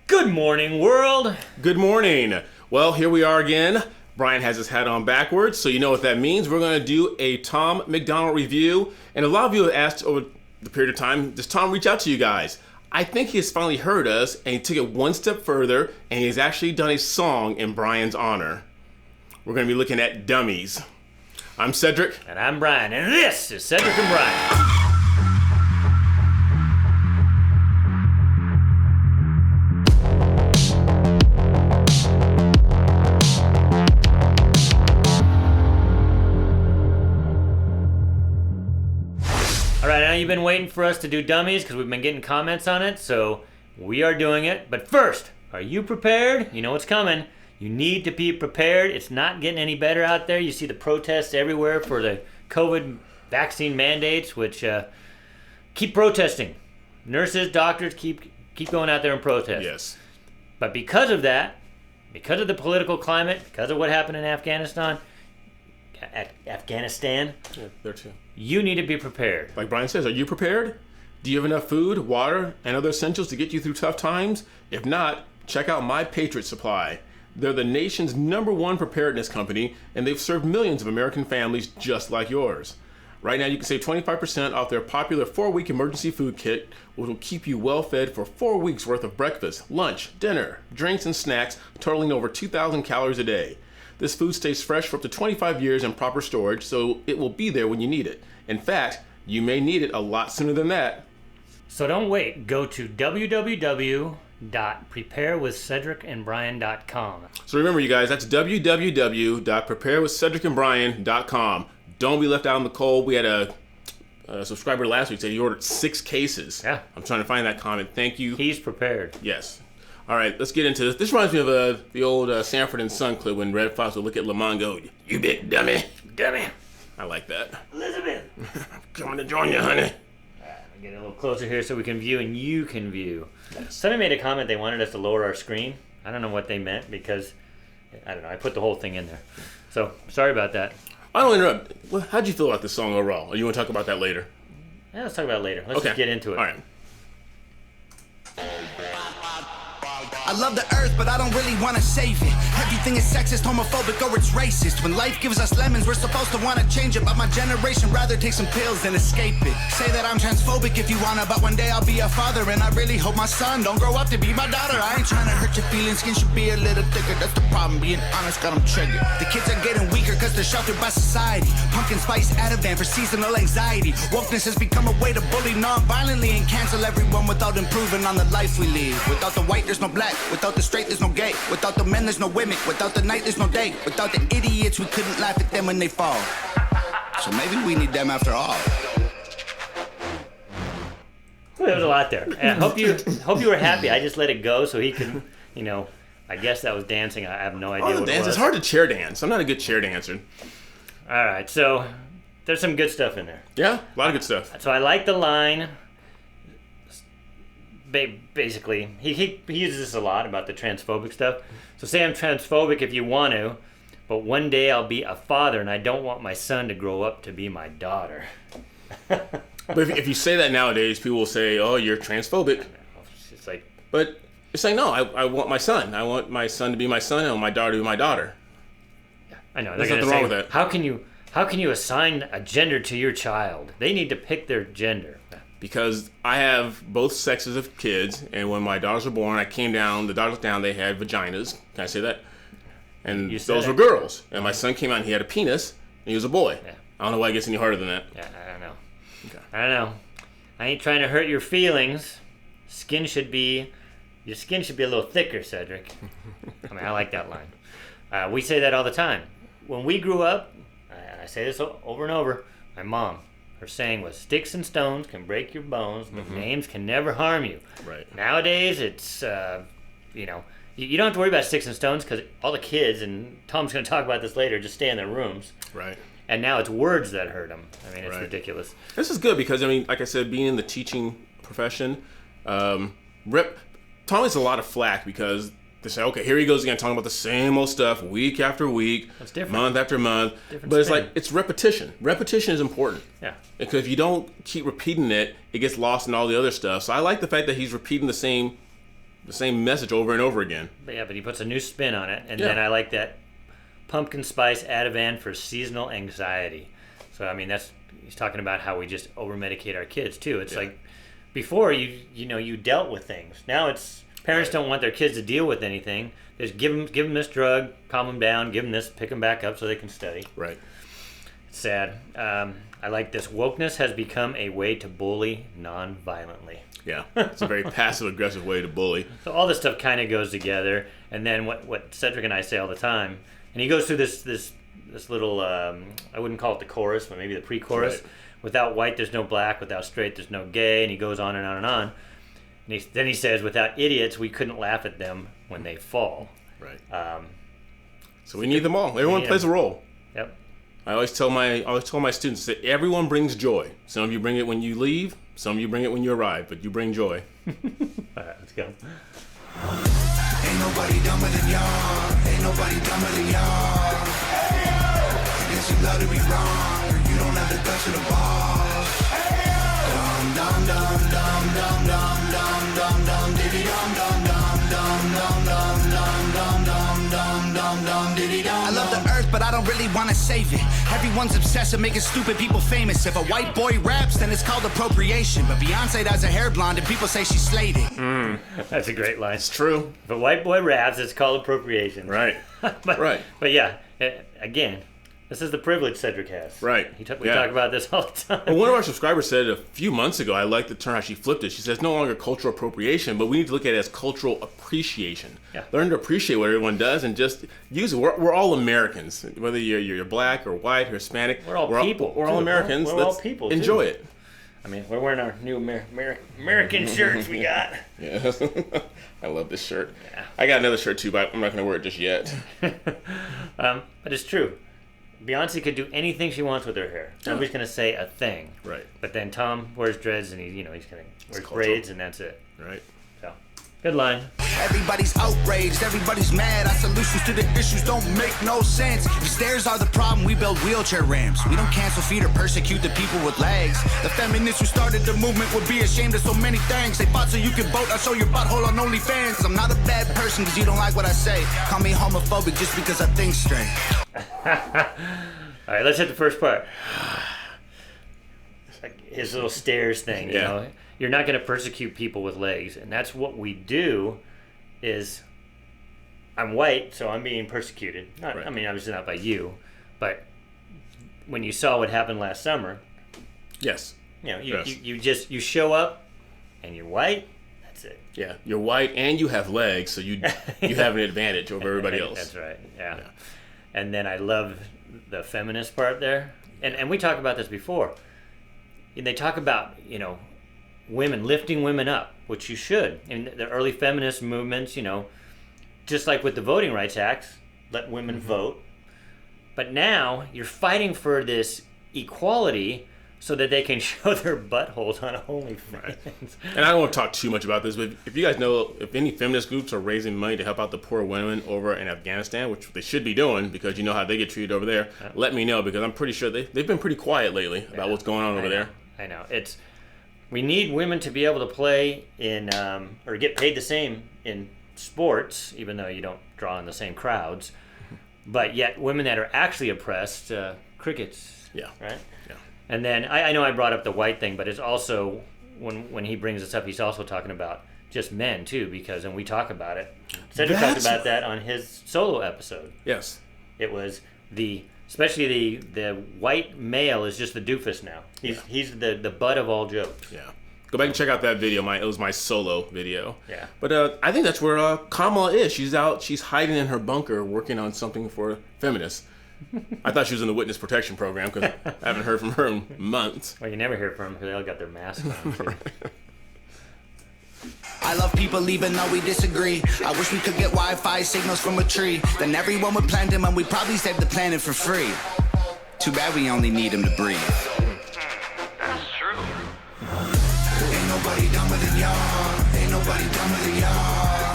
Good morning, world. Good morning. Well, here we are again. Brian has his hat on backwards, so you know what that means. We're going to do a Tom MacDonald review. And a lot of you have asked over the period of time, does Tom reach out to you guys? I think he has finally heard us, and he took it one step further, and he has actually done a song in Brian's honor. We're going to be looking at Dummies. I'm Cedric. And I'm Brian, and this is Cedric and Brian. All right, I know you've been waiting for us to do Dummies because we've been getting comments on it, so we are doing it. But first, are you prepared? You know what's coming. You need to be prepared. It's not getting any better out there. You see the protests everywhere for the COVID vaccine mandates, which keep protesting. Nurses, doctors, keep going out there and protest. Yes. But because of that, because of the political climate, because of what happened in Afghanistan, Yeah, there too. you need to be prepared. Like Brian says, are you prepared? Do you have enough food, water, and other essentials to get you through tough times? If not, check out My Patriot Supply. They're the nation's #1 preparedness company, and they've served millions of American families just like yours. Right now, you can save 25% off their popular 4-week emergency food kit, which will keep you well fed for 4 weeks worth of breakfast, lunch, dinner, drinks, and snacks, totaling over 2,000 calories a day. This food stays fresh for up to 25 years in proper storage, so it will be there when you need it. In fact, you may need it a lot sooner than that. So don't wait. Go to www.preparewithcedricandbrian.com. So remember, you guys, that's www.preparewithcedricandbrian.com. Don't be left out in the cold. We had a subscriber last week said he ordered 6 cases. Yeah. I'm trying to find that comment. Thank you. He's prepared. Yes. All right, let's get into this. This reminds me of the old Sanford and Son clip when Red Fox would look at Lamont and go, "You big dummy." Dummy. I like that. Elizabeth. I'm coming to join you, honey. I'll get a little closer here so we can view and you can view. Somebody made a comment they wanted us to lower our screen. I don't know what they meant because, I don't know, I put the whole thing in there. So, sorry about that. I don't interrupt. Well, how'd you feel about this song overall? Or you want to talk about that later? Yeah, let's talk about it later. Let's just get into it. All right. I love the earth, but I don't really want to save it. Everything is sexist, homophobic, or it's racist. When life gives us lemons, we're supposed to want to change it. But my generation rather take some pills than escape it. Say that I'm transphobic if you wanna, but one day I'll be a father. And I really hope my son don't grow up to be my daughter. I ain't trying to hurt your feelings, skin should be a little thicker. That's the problem, being honest got them triggered. The kids are getting weaker cause they're sheltered by society. Pumpkin spice Ativan for seasonal anxiety. Wokeness has become a way to bully non-violently and cancel everyone without improving on the life we live. Without the white, there's no black. Without the straight, there's no gay. Without the men, there's no women. Without the night, there's no day. Without the idiots, we couldn't laugh at them when they fall. So maybe we need them after all. Well, there was a lot there. And I hope you were happy. I just let it go so he could, I guess that was dancing. I have no idea what it was. It's hard to chair dance. I'm not a good chair dancer. All right, so there's some good stuff in there. Yeah, a lot of good stuff. So I like the line. Basically, he uses this a lot about the transphobic stuff. So say I'm transphobic if you want to, but one day I'll be a father and I don't want my son to grow up to be my daughter. But if you say that nowadays, people will say, "Oh, you're transphobic." It's like, but it's like, no, I want my son. I want my son to be my son and my daughter to be my daughter. I know. There's nothing wrong with that. How can you assign a gender to your child? They need to pick their gender. Because I have both sexes of kids, and when my daughters were born, the daughters looked down, they had vaginas. Can I say that? And those were girls. And my son came out and he had a penis, and he was a boy. Yeah. I don't know why it gets any harder than that. Yeah, I don't know. Okay. I don't know. I ain't trying to hurt your feelings. Your skin should be a little thicker, Cedric. I mean, I like that line. We say that all the time. When we grew up, and I say this over and over, my mom, her saying was, "Sticks and stones can break your bones, but names can never harm you." Right. Nowadays, it's, you don't have to worry about sticks and stones because all the kids, and Tom's going to talk about this later, just stay in their rooms. Right. And now it's words that hurt them. I mean, it's ridiculous. This is good because, like I said, being in the teaching profession, Tom gets a lot of flack because they say, okay, here he goes again talking about the same old stuff week after week, month after month. But it's like, it's repetition. Repetition is important. Yeah. Because if you don't keep repeating it, it gets lost in all the other stuff. So I like the fact that he's repeating the same the same message over and over again. But he puts a new spin on it, and then I like that pumpkin spice Ativan for seasonal anxiety. So I mean, he's talking about how we just over medicate our kids too. It's like before you dealt with things. Now it's parents don't want their kids to deal with anything. Just give them this drug, calm them down, give them this, pick them back up so they can study. Right. It's sad. I like this. Wokeness has become a way to bully non-violently. Yeah, it's a very passive-aggressive way to bully. So all this stuff kind of goes together. And then what Cedric and I say all the time, and he goes through this little, I wouldn't call it the chorus, but maybe the pre-chorus. Right. Without white, there's no black. Without straight, there's no gay. And he goes on and on and on. And then he says, without idiots, we couldn't laugh at them when they fall. Right. So we need them all. Everyone plays a role. Yep. I always tell my students that everyone brings joy. Some of you bring it when you leave. Some of you bring it when you arrive. But you bring joy. All right, let's go. Ain't nobody dumber than y'all. Ain't nobody dumber than y'all. I guess you love to be wrong. You don't have the guts of the ball. Dum dum dum dum dum dum dum dum dum diddy dum dum dum dum dum dum dum dum dum dum dum diddy dum. I love the earth, but I don't really want to save it. Everyone's obsessed with making stupid people famous. If a white boy raps, then it's called appropriation. But Beyonce does her hair blonde, and people say she slayed it. That's a great line. It's true. If a white boy raps, it's called appropriation. Right. But yeah, again, this is the privilege Cedric has. Right. We talk about this all the time. Well, one of our subscribers said a few months ago, I like the term how she flipped it. She says no longer cultural appropriation, but we need to look at it as cultural appreciation. Yeah. Learn to appreciate what everyone does and just use it. We're all Americans. Whether you're black or white or Hispanic. We're all people. We're all Americans. We're all people, too. Enjoy it. I mean, we're wearing our new American shirts we got. Yeah. I love this shirt. Yeah. I got another shirt too, but I'm not going to wear it just yet. But it's true. Beyonce could do anything she wants with her hair. Nobody's going to say a thing. Right. But then Tom wears dreads and he's going to wear braids and that's it. Right. So, good line. Everybody's outraged, everybody's mad. Our solutions to the issues don't make no sense. If stairs are the problem, we build wheelchair ramps. We don't cancel feet or persecute the people with legs. The feminists who started the movement would be ashamed of so many things. They fought so you could vote. I show your butthole on OnlyFans. I'm not a bad person because you don't like what I say. Call me homophobic just because I think straight. All right, let's hit the first part. His little stairs thing, you know. You're not going to persecute people with legs, and that's what we do. Is I'm white, so I'm being persecuted. I mean, obviously not by you, but when you saw what happened last summer, yes, you show up, and you're white. That's it. Yeah, you're white and you have legs, so you have an advantage over everybody else. That's right. Yeah. And then I love the feminist part there, and we talked about this before. And they talk about women lifting women up, which you should. In the early feminist movements, just like with the Voting Rights Act, let women vote. But now you're fighting for this equality so that they can show their buttholes on OnlyFans. Right. And I don't want to talk too much about this, but if you guys know if any feminist groups are raising money to help out the poor women over in Afghanistan, which they should be doing because you know how they get treated over there, let me know because I'm pretty sure they've been pretty quiet lately about what's going on over there. I know. We need women to be able to play in or get paid the same in sports, even though you don't draw in the same crowds. But yet women that are actually oppressed, crickets. Yeah. Right? Yeah. And then I know I brought up the white thing, but it's also when he brings this up, he's also talking about just men too, because when we talk about it, Cedric talked about that on his solo episode. Yes. It was especially the white male is just the doofus now. He's the butt of all jokes. Yeah. Go back and check out that video. It was my solo video. Yeah. But I think that's where Kamala is. She's hiding in her bunker working on something for feminists. I thought she was in the witness protection program because I haven't heard from her in months. Well, you never hear from them because they all got their masks on. Too. I love people even though we disagree. I wish we could get Wi-Fi signals from a tree. Then everyone would plant them and we'd probably save the planet for free. Too bad we only need them to breathe. That's true. Ain't nobody dumber than y'all. Ain't nobody dumber than y'all.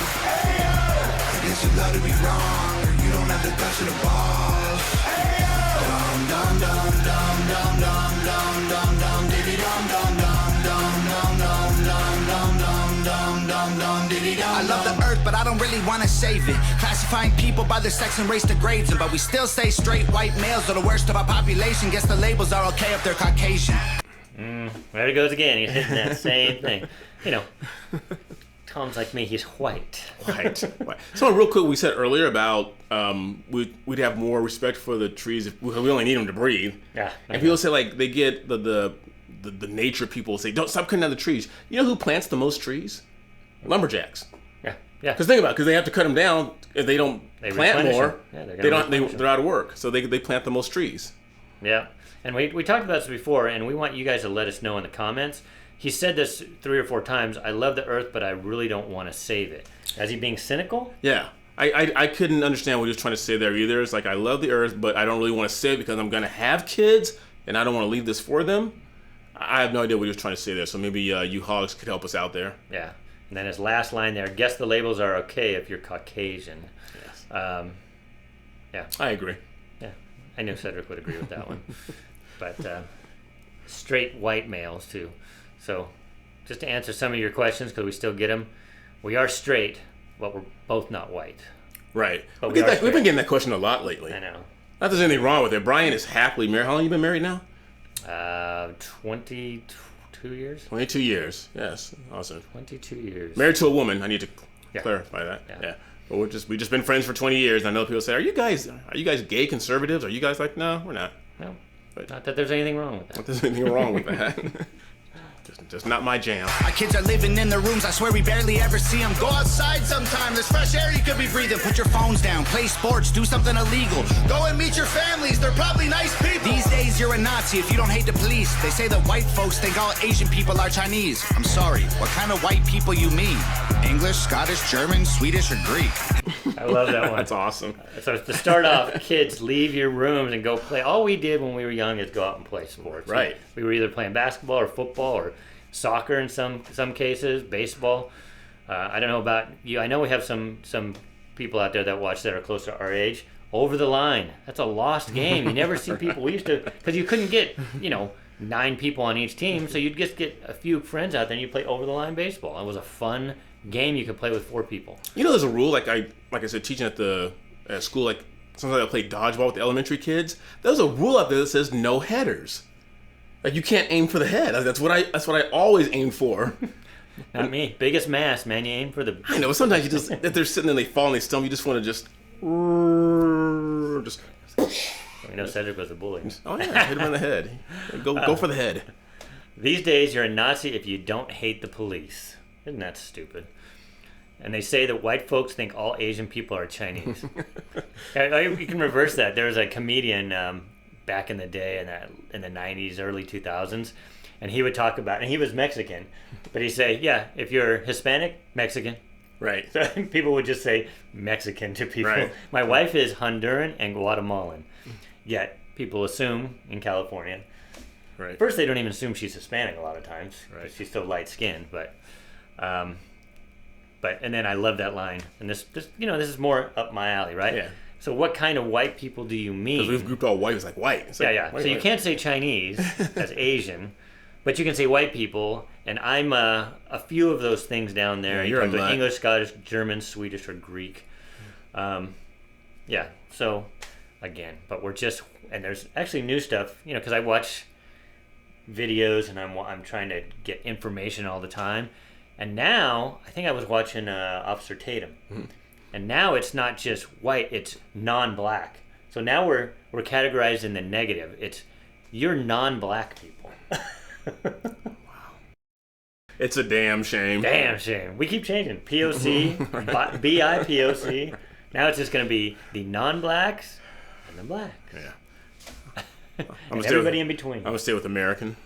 I guess you love to be wrong. You don't have the guts of the ball. Dum dum dum dum dum dum dum dum dum diddy dum dum dum dum dum dum dum dum dum dum dum dum diddy dum. I love the earth, but I don't really want to save it. Classifying people by their sex and race degrades them, but we still say straight white males are the worst of our population. Guess the labels are okay if they're Caucasian. There he goes again. He's hitting that same thing. You know, Tom's like me. He's white. White. So real quick, we said earlier about we'd have more respect for the trees if we only need them to breathe. Yeah. And people say like they get the nature people say don't stop cutting down the trees. You know who plants the most trees? Lumberjacks. Yeah. Because think about it, because they have to cut them down if they don't plant more. Yeah, they're out of work, so they plant the most trees. Yeah. And we talked about this before, and we want you guys to let us know in the comments. He said this 3 or 4 times. I love the earth, but I really don't want to save it. Is he being cynical? Yeah. I couldn't understand what he was trying to say there either. It's like, I love the earth, but I don't really want to save it because I'm going to have kids, and I don't want to leave this for them. I have no idea what he was trying to say there, so maybe you hogs could help us out there. Yeah. And then his last line there, guess the labels are okay if you're Caucasian. Yes. Yeah. I agree. Yeah. I knew Cedric would agree with that one. But straight white males, too. So just to answer some of your questions, because we still get them, we are straight, but we're both not white. Right. But We've been getting that question a lot lately. I know. Not that there's anything wrong with it. Brian is happily married. How long have you been married now? 22 years. 22 years. Yes. Awesome. 22 years. Married to a woman. I need to clarify that. Yeah. But we've just been friends for 20 years. And I know people say, are you guys gay conservatives? Are you guys like, no, we're not. No. But Not that there's anything wrong with that. Not that there's anything wrong with that. Just not my jam. Our kids are living in their rooms, I swear we barely ever see them. Go outside sometime, there's fresh air you could be breathing. Put your phones down, play sports, do something illegal. Go and meet your families, they're probably nice people. These days you're a Nazi if you don't hate the police. They say that white folks think all Asian people are Chinese. I'm sorry, what kind of white people you mean? English, Scottish, German, Swedish, or Greek? I love that one. That's awesome. So to start off, kids, leave your rooms and go play. All we did when we were young is go out and play sports. Right. We were either playing basketball or football or soccer in some cases, baseball. I don't know about you. I know we have some people out there that watch that are close to our age. Over the line. That's a lost game. You never see people. We used to, because you couldn't get, 9 people on each team, so you'd just get a few friends out there and you play over the line baseball. It was a fun game you could play with 4 people. There's a rule, like I said, teaching at school, like sometimes I play dodgeball with the elementary kids. There's a rule out there that says no headers. Like you can't aim for the head. That's what I always aim for. Not me. Biggest mass, man. You aim for the. I know. Sometimes you just if they're sitting there, and they fall and they stumble. You just want to just. We know Cedric was a bully. Oh yeah, hit him on the head. Go for the head. These days, you're a Nazi if you don't hate the police. Isn't that stupid? And they say that white folks think all Asian people are Chinese. You can reverse that. There was a comedian back in the day, in the 90s, early 2000s, and he would talk about, and he was Mexican, but he'd say, yeah, if you're Hispanic, Mexican. Right. So people would just say Mexican to people. Right. My wife is Honduran and Guatemalan, yet people assume in California. Right. First, they don't even assume she's Hispanic a lot of times. Right. She's still light-skinned, but and then I love that line. And this is more up my alley, right? Yeah. So what kind of white people do you mean? Because we've grouped all white. It's like white. It's like, Yeah. White, So you white. can't say Chinese as Asian, but you can say white people, and I'm a few of those things down there. Yeah, You you're talk a about nut. English, Scottish, German, Swedish, or Greek. Yeah. So again, but we're just, and there's actually new stuff, because I watch videos and I'm trying to get information all the time. And now I think I was watching Officer Tatum, and now it's not just white; it's non-black. So now we're categorized in the negative. It's you're non-black people. It's a damn shame. Damn shame. We keep changing POC, BIPOC. Now it's just going to be the non-blacks and the blacks. Yeah. And everybody in between. I'm gonna stay with American.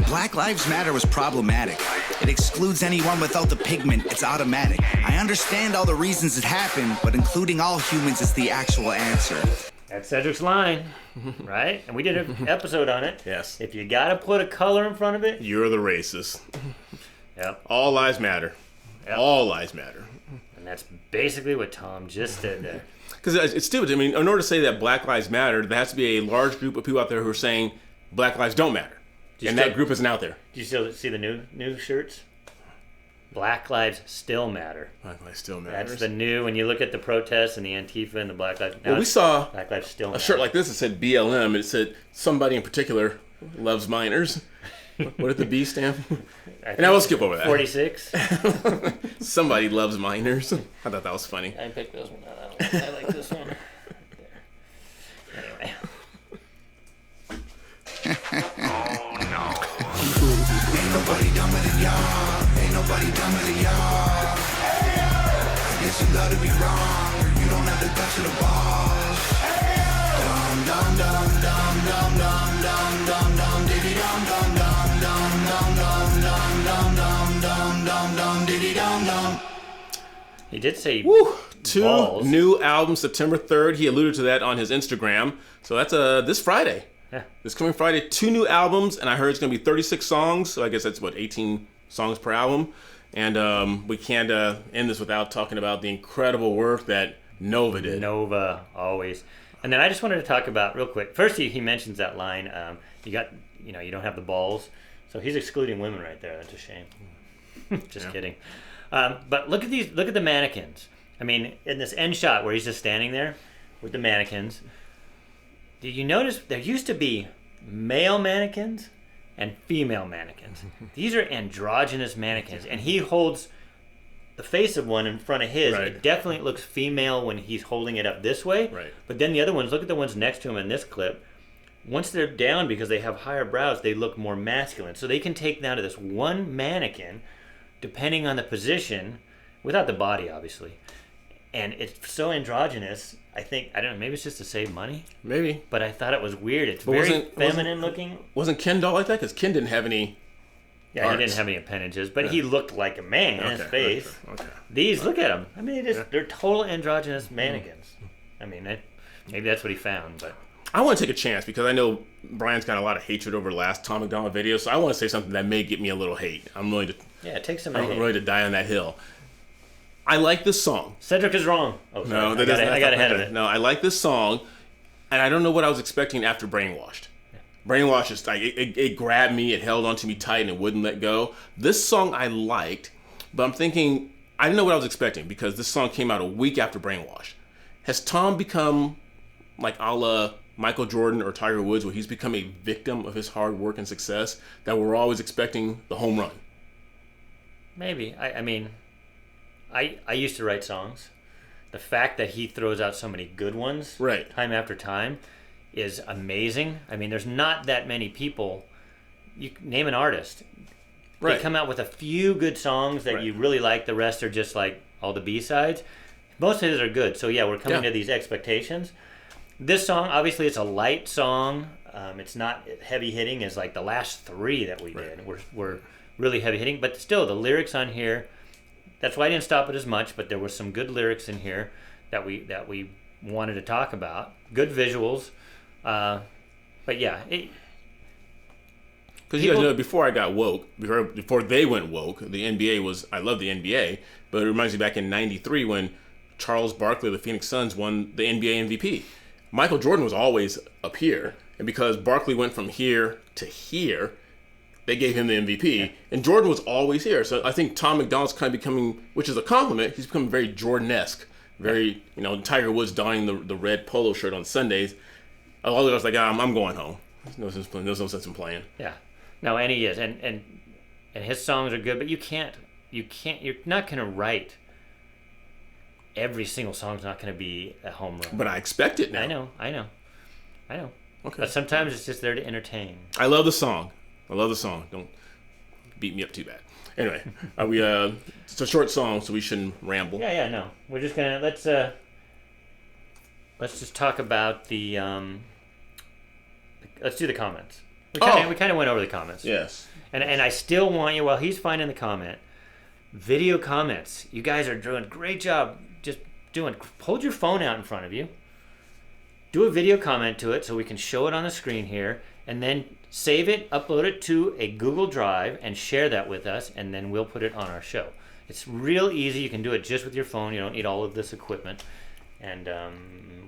Black Lives Matter was problematic. It excludes anyone without the pigment. It's automatic. I understand all the reasons it happened, but including all humans is the actual answer. That's Cedric's line, right? And we did an episode on it. Yes. If you got to put a color in front of it. You're the racist. Yep. All lives matter. Yep. All lives matter. And that's basically what Tom just said there. Because it's stupid. I mean, in order to say that Black Lives Matter, there has to be a large group of people out there who are saying Black lives don't matter. And that group isn't out there. Do you still see the new shirts? Black Lives Still Matter. Black Lives Still Matters. That's the new, when you look at the protests and the Antifa and the Black Lives. Well, we saw Black Lives Still a Matter. shirt like this that said BLM. It said somebody in particular loves minors. What did the B stand for? And I will skip over that. 46. Somebody loves minors. I thought that was funny. I picked this one. I like this one. Anyway. Oh no. Ain't nobody dumber than y'all. Ain't nobody dumber than y'all. I guess you love to be wrong. You don't have the guts of the balls. Dum dum dum dum dum dum dum dum dum diddy dum dum dum dum dum dum dum dum dum dum dum diddy dum dum. He did say Woo! 2 balls. new albums September 3rd. He alluded to that on his Instagram. So that's this Friday. Yeah. This coming Friday, 2 new albums, and I heard it's going to be 36 songs. So I guess that's, 18 songs per album. And we can't end this without talking about the incredible work that Nova did. Nova, always. And then I just wanted to talk about, real quick, first he mentions that line, you don't have the balls. So he's excluding women right there. That's a shame. Just kidding. But look at the mannequins. I mean, in this end shot where he's just standing there with the mannequins, did you notice there used to be male mannequins and female mannequins? These are androgynous mannequins, and he holds the face of one in front of his. Right. It definitely looks female when he's holding it up this way. Right. But then the other ones, look at the ones next to him in this clip. Once they're down because they have higher brows, they look more masculine. So they can take down to this one mannequin, depending on the position, without the body, obviously. And it's so androgynous, I don't know, maybe it's just to save money, Maybe. but I thought it was weird. It's But very feminine looking. Wasn't Ken doll like that? Because Ken didn't have any. Yeah, parts. he didn't have any appendages, but he looked like a man in his face. Okay. These, look at them. I mean, they're total androgynous mannequins. I mean, maybe that's what he found, but... I want to take a chance because I know Brian's got a lot of hatred over the last Tom MacDonald video, so I want to say something that may get me a little hate. I'm willing to. Yeah, take some I'm hate. ready to die on that hill. I like this song. Cedric is wrong. Oh, sorry. No, I got ahead of it. No, I like this song, and I don't know what I was expecting after Brainwashed. Brainwashed is like it grabbed me, it held onto me tight, and it wouldn't let go. This song I liked, but I'm thinking I didn't know what I was expecting because this song came out a week after Brainwashed. Has Tom become like a la Michael Jordan or Tiger Woods, where he's become a victim of his hard work and success, that we're always expecting the home run? Maybe. I mean, I used to write songs. The fact that he throws out so many good ones Right. time after time is amazing. I mean, there's not that many people. You name an artist. Right. They come out with a few good songs that Right. you really like. The rest are just like all the B-sides. Most of these are good. So yeah, we're coming to these expectations. This song, obviously, it's a light song. It's not heavy hitting as like the last 3 that we did. Were really heavy hitting, but still the lyrics on here. That's why I didn't stop it as much. But there were some good lyrics in here that we wanted to talk about. Good visuals, but yeah. Because you guys know, before I got woke, before they went woke, the NBA was, I love the NBA, but it reminds me back in '93 when Charles Barkley of the Phoenix Suns won the NBA MVP. Michael Jordan was always up here, and because Barkley went from here to here, they gave him the MVP, and Jordan was always here. So I think Tom MacDonald's kind of becoming, which is a compliment, he's becoming very Jordan-esque, very, Tiger Woods donning the red polo shirt on Sundays. All the guys like, I'm going home. There's no sense in playing. Yeah. No, and he is, and his songs are good, but you're not gonna write. Every single song's not gonna be a home run. But I expect it now. I know. Okay. But sometimes it's just there to entertain. I love the song. Don't beat me up too bad. Anyway, it's a short song, so we shouldn't ramble. Yeah, no. We're just gonna let's just talk about the let's do the comments. We kind of went over the comments. Yes. And I still want you, while he's finding the comment, video comments. You guys are doing a great job. Just hold your phone out in front of you. Do a video comment to it so we can show it on the screen here, and then save it, upload it to a Google Drive, and share that with us, and then we'll put it on our show. It's real easy. You can do it just with your phone. You don't need all of this equipment. And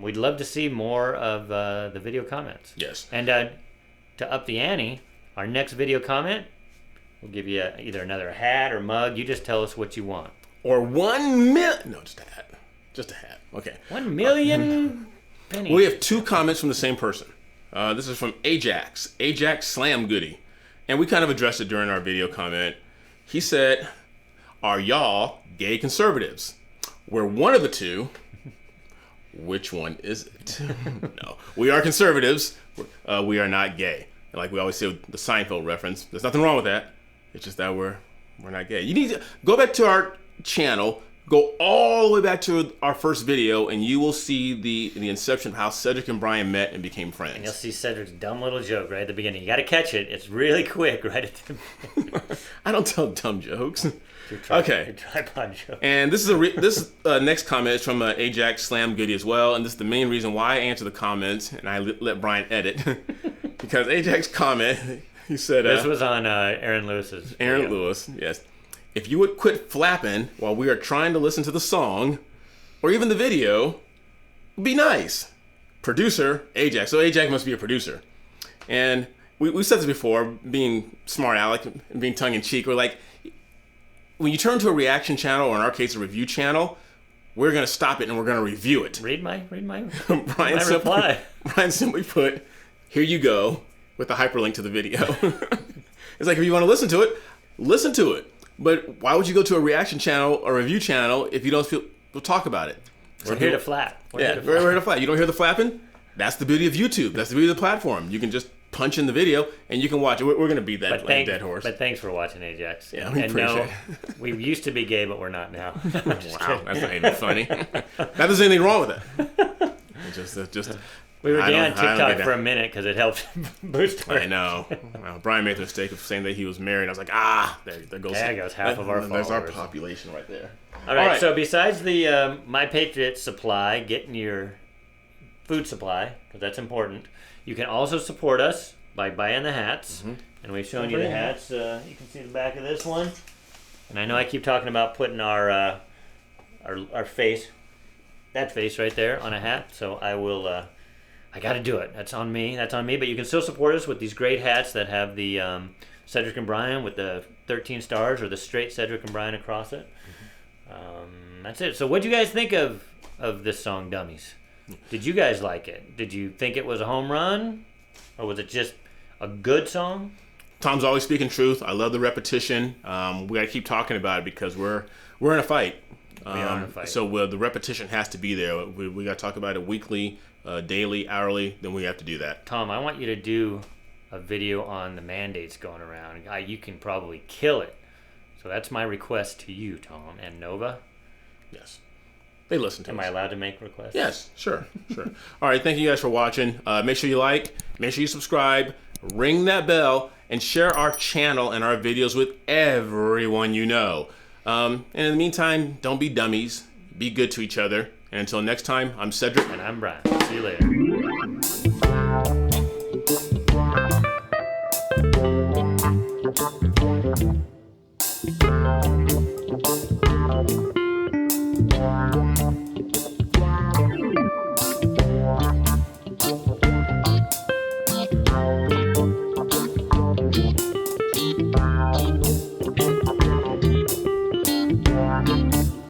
we'd love to see more of the video comments. Yes. And to up the ante, our next video comment, We'll give you either another hat or mug. You just tell us what you want. Or 1 million. No, just a hat. Just a hat. Okay. 1 million pennies. We have 2 comments from the same person. This is from Ajax. Ajax Slam Goody. And we kind of addressed it during our video comment. He said, "Are y'all gay conservatives? We're one of the two." Which one is it? No. We are conservatives. We are not gay. Like we always say with the Seinfeld reference. There's nothing wrong with that. It's just that we're not gay. You need to go back to our channel, go all the way back to our first video, and you will see the inception of how Cedric and Brian met and became friends. And you'll see Cedric's dumb little joke right at the beginning. You got to catch it. It's really quick right at the beginning. I don't tell dumb jokes. Your tripod joke. And this is this next comment is from Ajax Slam Goody as well, and this is the main reason why I answer the comments and I let Brian edit. Because Ajax comment, he said... this was on Aaron Lewis's video. Aaron Lewis, yes. "If you would quit flapping while we are trying to listen to the song, or even the video, it'd be nice." Producer, Ajax. So Ajax must be a producer. And we said this before, being smart aleck and being tongue-in-cheek, we're like, when you turn to a reaction channel, or in our case, a review channel, we're going to stop it and we're going to review it. Read my reply. Brian simply put, "Here you go," with a hyperlink to the video. It's like, if you want to listen to it, listen to it. But why would you go to a reaction channel or review channel if you don't feel we'll talk about it? We're here to flap. We're here to flap. You don't hear the flapping? That's the beauty of YouTube. That's the beauty of the platform. You can just punch in the video and you can watch it. We're going to beat that like a dead horse. But thanks for watching, Ajax. Yeah, we appreciate it. We used to be gay, but we're not now. I'm just Wow, kidding. that's not even funny. That doesn't anything wrong with that. Just we were gay on I don't TikTok get for a that. minute because it helped boost our... I know. Well, Brian made the mistake of saying that he was married. I was like, there goes... There goes half of our There's our followers. population right there. All right, so besides the My Patriot supply, getting your food supply, because that's important, you can also support us by buying the hats. Mm-hmm. And we've shown you the hats. You can see the back of this one. And I know I keep talking about putting our face, that face right there, on a hat. So I will... I got to do it. That's on me. But you can still support us with these great hats that have the Cedric and Brian with the 13 stars, or the straight Cedric and Brian across it. Mm-hmm. That's it. So what do you guys think of this song, Dummies? Did you guys like it? Did you think it was a home run? Or was it just a good song? Tom's always speaking truth. I love the repetition. We got to keep talking about it because we're in a fight. We are in a fight. So the repetition has to be there. We got to talk about it weekly, daily, hourly. Then we have to do that. Tom, I want you to do a video on the mandates going around. You can probably kill it. So that's my request to you, Tom, and Nova. Yes. They listen to us. Am I allowed to make requests? Yes, sure. All right, thank you guys for watching. Make sure you like, make sure you subscribe, ring that bell, and share our channel and our videos with everyone you know. And in the meantime, don't be dummies. Be good to each other. And until next time, I'm Cedric. And I'm Brian. See you later.